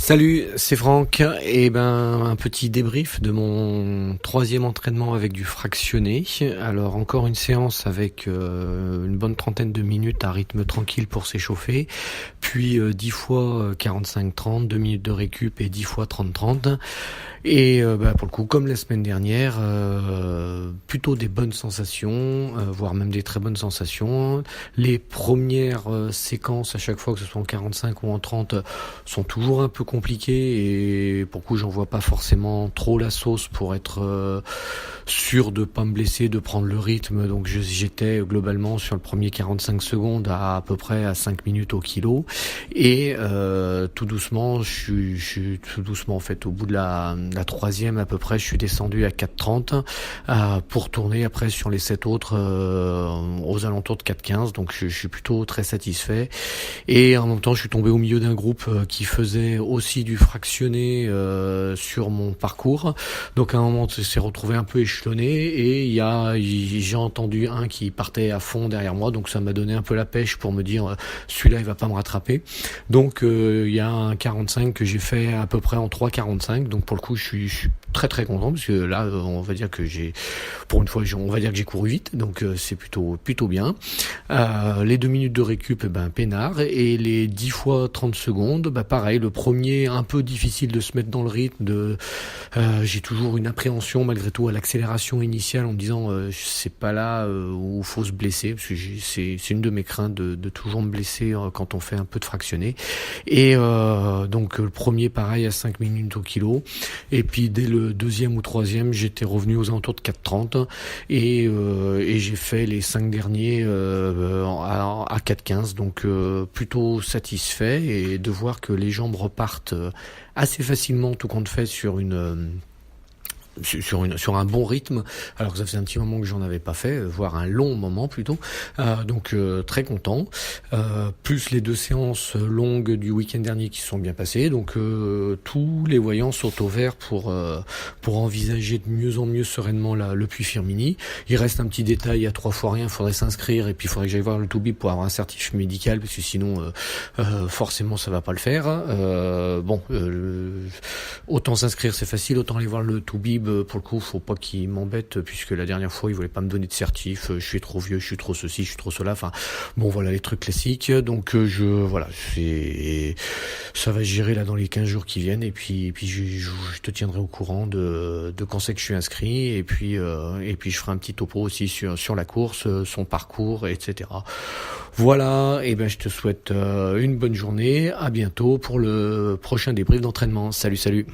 Salut, c'est Franck. Un petit débrief de mon troisième entraînement avec du fractionné. Alors encore une séance avec une bonne trentaine de minutes à rythme tranquille pour s'échauffer, puis 10 fois 45-30, 2 minutes de récup et 10 fois 30-30. Et pour le coup, comme la semaine dernière, plutôt des bonnes sensations, voire même des très bonnes sensations. Les premières séquences, à chaque fois que ce soit en 45 ou en 30, sont toujours un peu compliquées et pour le coup, j'en vois pas forcément trop la sauce pour être sûr de pas me blesser, de prendre le rythme. Donc j'étais globalement sur le premier 45 secondes à peu près à 5 minutes au kilo. Et tout doucement, je suis tout doucement en fait au bout de la troisième à peu près, je suis descendu à 4,30 pour tourner après sur les 7 autres aux alentours de 4,15. Donc je suis plutôt très satisfait. Et en même temps, je suis tombé au milieu d'un groupe qui faisait aussi du fractionné sur mon parcours. Donc à un moment, c'est retrouvé un peu échelonné et j'ai entendu un qui partait à fond derrière moi. Donc ça m'a donné un peu la pêche pour me dire celui-là, il va pas me rattraper. Donc il y a un 45 que j'ai fait à peu près en 3,45. Donc pour le coup, je suis très très content parce que là, on va dire que pour une fois, on va dire que j'ai couru vite. Donc c'est plutôt bien. Les 2 minutes de récup, peinard. Et les 10 fois 30 secondes, pareil, le premier un peu difficile de se mettre dans le rythme. J'ai toujours une appréhension malgré tout à l'accélération initiale en me disant c'est pas là où faut se blesser parce que c'est une de mes craintes de toujours me blesser quand on fait un peu de fractionné. Et donc le premier pareil à 5 minutes au kilo. Et puis dès le deuxième ou troisième, j'étais revenu aux alentours de 4,30 et j'ai fait les 5 derniers à 4,15. Donc plutôt satisfait et de voir que les jambes repartent assez facilement tout compte fait sur un bon rythme, alors que ça faisait un petit moment que j'en avais pas fait, voire un long moment plutôt. Donc très content. Plus les 2 séances longues du week-end dernier qui se sont bien passées. Donc tous les voyants sont au vert pour envisager de mieux en mieux sereinement le Puy-Firminy. Il reste un petit détail à 3 fois rien, il faudrait s'inscrire et puis il faudrait que j'aille voir le Toubib pour avoir un certificat médical parce que sinon forcément ça va pas le faire. Autant s'inscrire c'est facile, autant aller voir le Toubib. Pour le coup, faut pas qu'il m'embête puisque la dernière fois, il voulait pas me donner de certif. Je suis trop vieux, je suis trop ceci, je suis trop cela. Enfin, bon, voilà les trucs classiques. Donc, ça va se gérer là dans les 15 jours qui viennent. Et puis je te tiendrai au courant de quand c'est que je suis inscrit. Et puis je ferai un petit topo aussi sur la course, son parcours, etc. Voilà. Et je te souhaite une bonne journée. À bientôt pour le prochain débrief d'entraînement. Salut.